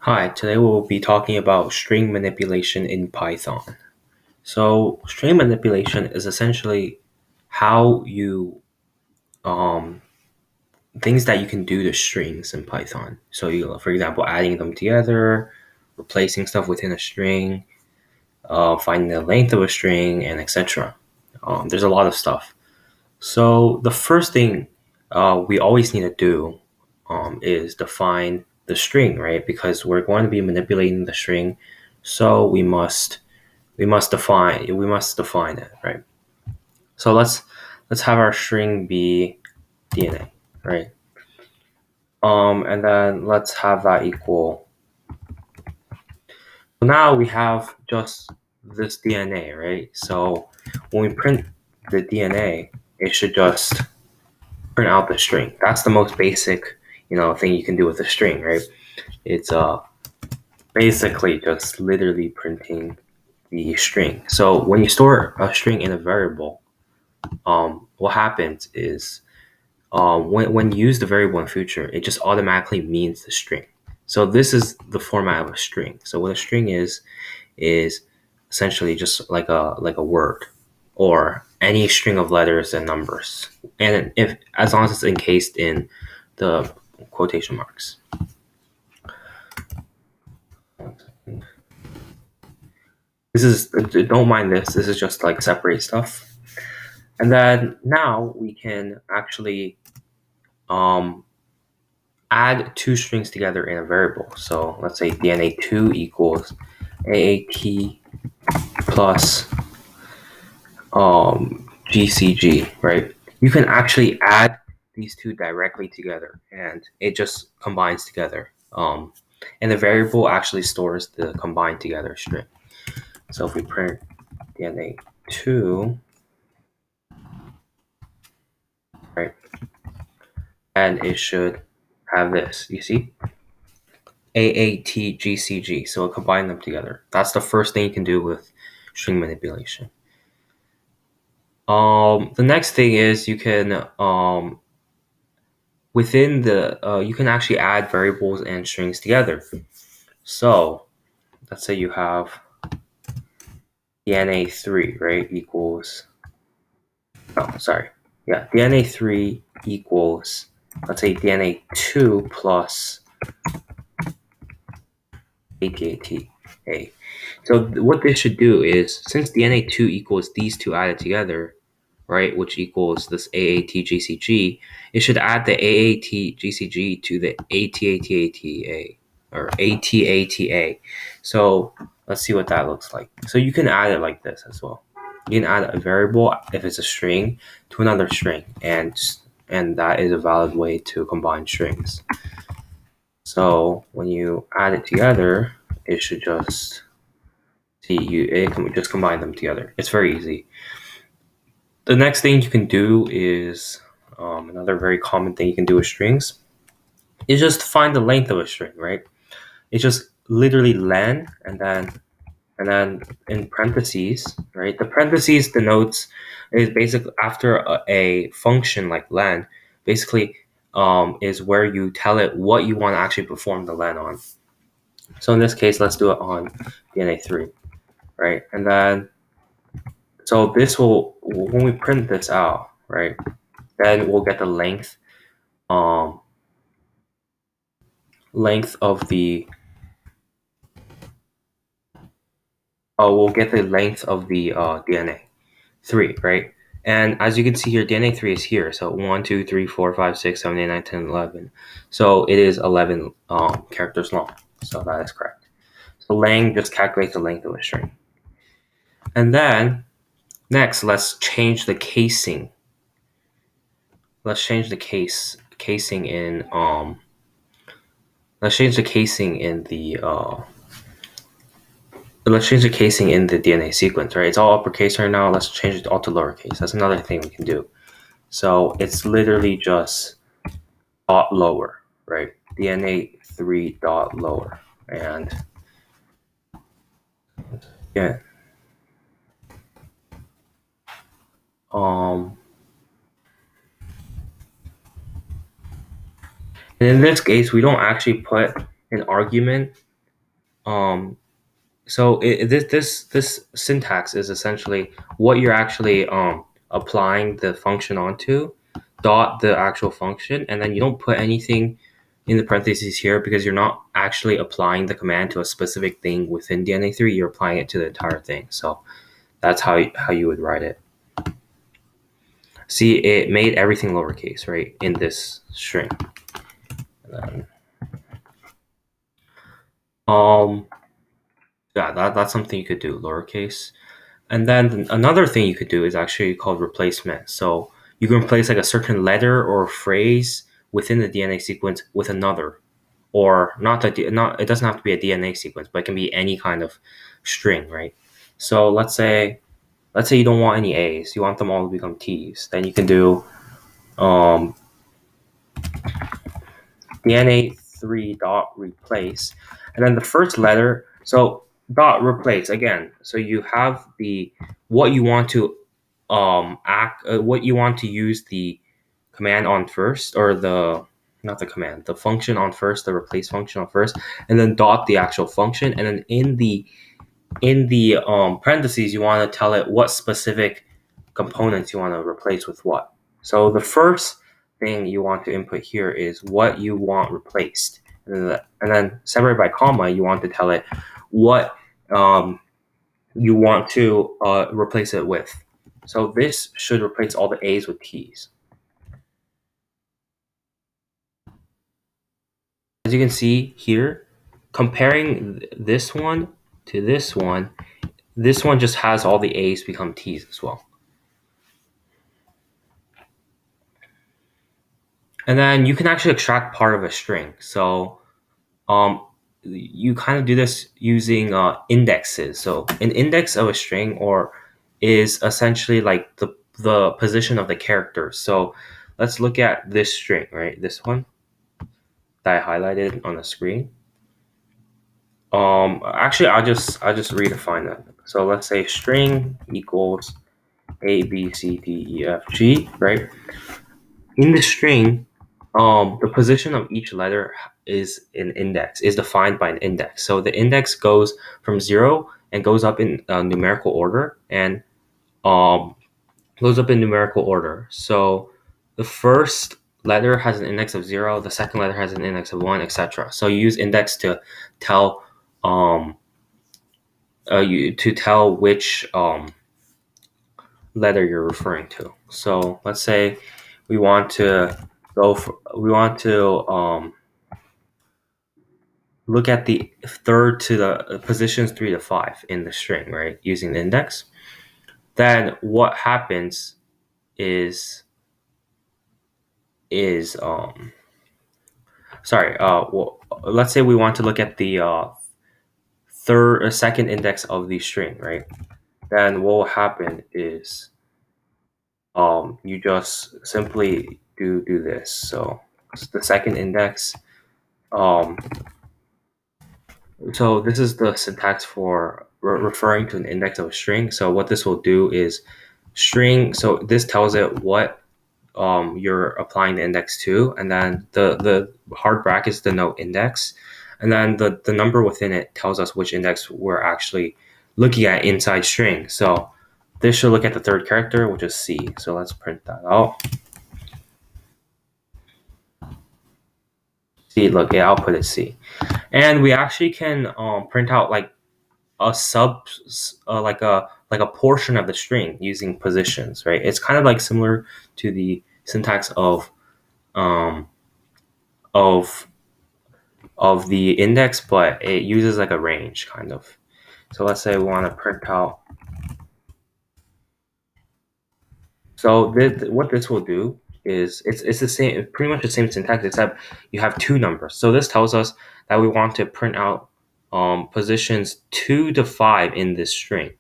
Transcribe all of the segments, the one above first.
Hi, today we'll be talking about string manipulation in Python. So, string manipulation is essentially how you um, things that you can do to strings in Python. So, for example, adding them together, replacing stuff within a string, finding the length of a string, and etc. There's a lot of stuff. So, the first thing we always need to do is define the string, right? Because we're going to be manipulating the string, so we must define it, right? So let's have our string be DNA, right? And then let's have that equal. So now we have just this DNA, right? So when we print the DNA, it should just print out the string. That's the most basic, thing you can do with a string, right? It's basically just literally printing the string. So when you store a string in a variable, what happens is when you use the variable in future, it just automatically means the string. So this is the format of a string. So what a string is essentially just like a word or any string of letters and numbers, and if as long as it's encased in the quotation marks. This is don't mind this. This is just like separate stuff. And then now we can actually um, add two strings together in a variable. So let's say DNA2 equals AAT plus GCG, right? You can actually add these two directly together and it just combines together. And the variable actually stores the combined together string. So if we print DNA2, right, and it should have this, you see? AATGCG. So we'll combine them together. That's the first thing you can do with string manipulation. The next thing is you can within the you can actually add variables and strings together. So let's say you have DNA3, right, equals DNA3 equals, let's say, DNA2 plus ATATA. So what this should do is, since DNA2 equals these two added together, right, which equals this AATGCG, it should add the AATGCG to the ATATATA or ATATA. So let's see what that looks like. So you can add it like this as well. You can add a variable, if it's a string, to another string, and that is a valid way to combine strings. So when you add it together, it should just it can just combine them together. It's very easy. The next thing you can do is another very common thing you can do with strings is just find the length of a string, right? It's just literally len and then in parentheses, right? The parentheses denotes is basically after a function like len, basically is where you tell it what you want to actually perform the len on. So in this case, let's do it on DNA3, right? And then so this will, when we print this out, right, then we'll get the um length of the we'll get the length of the DNA 3, right? And as you can see here, DNA 3 is here. So 1, 2, 3, 4, 5, 6, 7, 8, 9, 10, 11. So it is 11 characters long. So that is correct. So lang just calculates the length of a string. And then next, let's change the casing. Let's change the casing in let's change the casing in the DNA sequence, right? It's all uppercase right now. Let's change it all to lowercase. That's another thing we can do. So it's literally just dot lower, right? DNA3 dot lower. And yeah. And in this case, we don't actually put an argument so this syntax is essentially what you're actually applying the function onto, dot the actual function, and then you don't put anything in the parentheses here because you're not actually applying the command to a specific thing within DNA3. You're applying it to the entire thing. So that's how you would write it. See, it made everything lowercase, right, in this string. And then, yeah, that's something you could do, lowercase. And then another thing you could do is actually called replacement. So you can replace like a certain letter or phrase within the DNA sequence with another, or not not it doesn't have to be a DNA sequence, but it can be any kind of string, right? So let's say you don't want any A's, you want them all to become T's. Then you can do DNA3 dot replace, and then the first letter. So dot replace again. So you have the what you want to what you want to use the command on first, or the not the command, the function on first, the replace function on first, and then dot the actual function, and then in the parentheses you want to tell it what specific components you want to replace with what. So the first thing you want to input here is what you want replaced, and then separated by comma you want to tell it what you want to replace it with. So this should replace all the A's with T's. As you can see here, comparing this one to this one just has all the A's become T's as well. And then you can actually extract part of a string. So you kind of do this using indexes. So an index of a string is essentially like the position of the character. So let's look at this string, right? This one that I highlighted on the screen. Actually, I'll just redefine that. So let's say string equals A, B, C, D, E, F, G, right? In the string, the position of each letter is defined by an index. So the index goes from 0 and goes up in numerical order, and goes up in numerical order. So the first letter has an index of 0, the second letter has an index of 1, etc. So you use index to tell which letter you're referring to. So let's say we want to look at the third to the positions 3 to 5 in the string, right, using the index. Then what happens is well, let's say we want to look at the second index of the string, right? Then what will happen is you just simply do this. So the second index, so this is the syntax for referring to an index of a string. So what this will do is string, so this tells it what you're applying the index to, and then the hard brackets denote index, and then the number within it tells us which index we're actually looking at inside string. So this should look at the third character, which is C. So let's print that out. See, look, it outputted C. And we actually can print out like a like a portion of the string using positions, right? It's kind of like similar to the syntax of the index, but it uses like a range kind of. So let's say we want to print out. So what this will do is it's the same, pretty much the same syntax, except you have two numbers. So this tells us that we want to print out positions 2 to 5 in this string.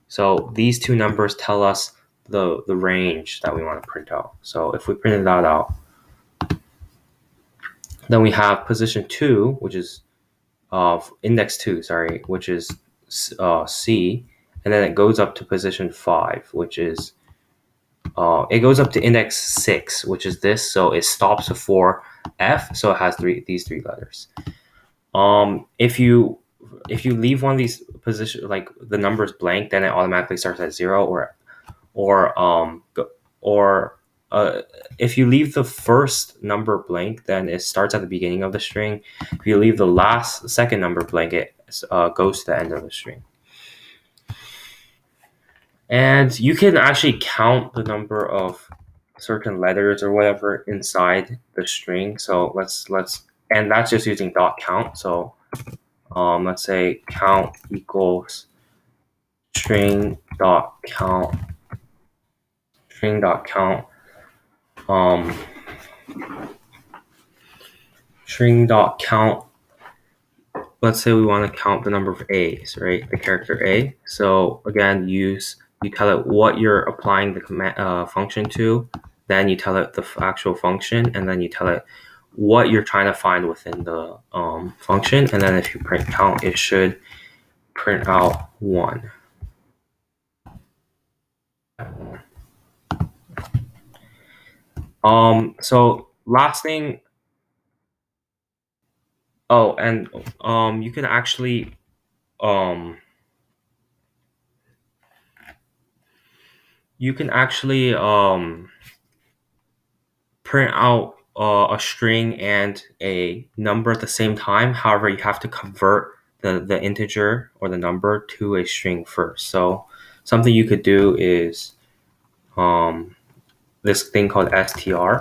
So these two numbers tell us the range that we want to print out. So if we print that out, then we have position 2, which is index 2, sorry, which is C, and then it goes up to position 5, which is it goes up to index 6, which is this. So it stops before F, so it has these three letters. If you if you leave one of these position like the numbers blank, then it automatically starts at 0, or or if you leave the first number blank, then it starts at the beginning of the string. If you leave the second number blank, it goes to the end of the string. And you can actually count the number of certain letters or whatever inside the string. So and that's just using dot count. So let's say count equals string dot count um, string dot count. Let's say we want to count the number of A's, right? The character A. So again, you tell it what you're applying the function to, then you tell it the actual function, and then you tell it what you're trying to find within the function. And then if you print count, it should print out 1. So last thing. Oh, and you can actually print out a string and a number at the same time. However, you have to convert the integer or the number to a string first. So something you could do is this thing called str.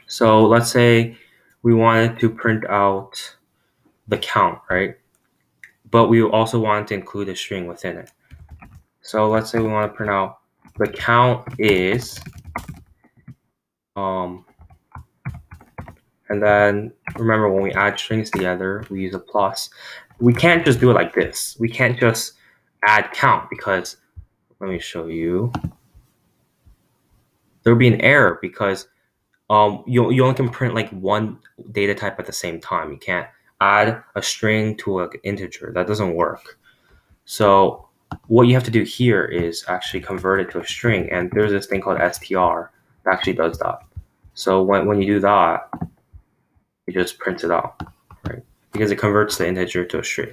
So let's say we wanted to print out the count, right? But we also wanted to include a string within it. So let's say we want to print out the count is and then remember, when we add strings together, we use a plus. We can't just do it like this. We can't just add count, because let me show you. There'll be an error because you only can print like one data type at the same time. You can't add a string to an integer. That doesn't work. So what you have to do here is actually convert it to a string, and there's this thing called str that actually does that. So when you do that, it just prints it out, right? Because it converts the integer to a string.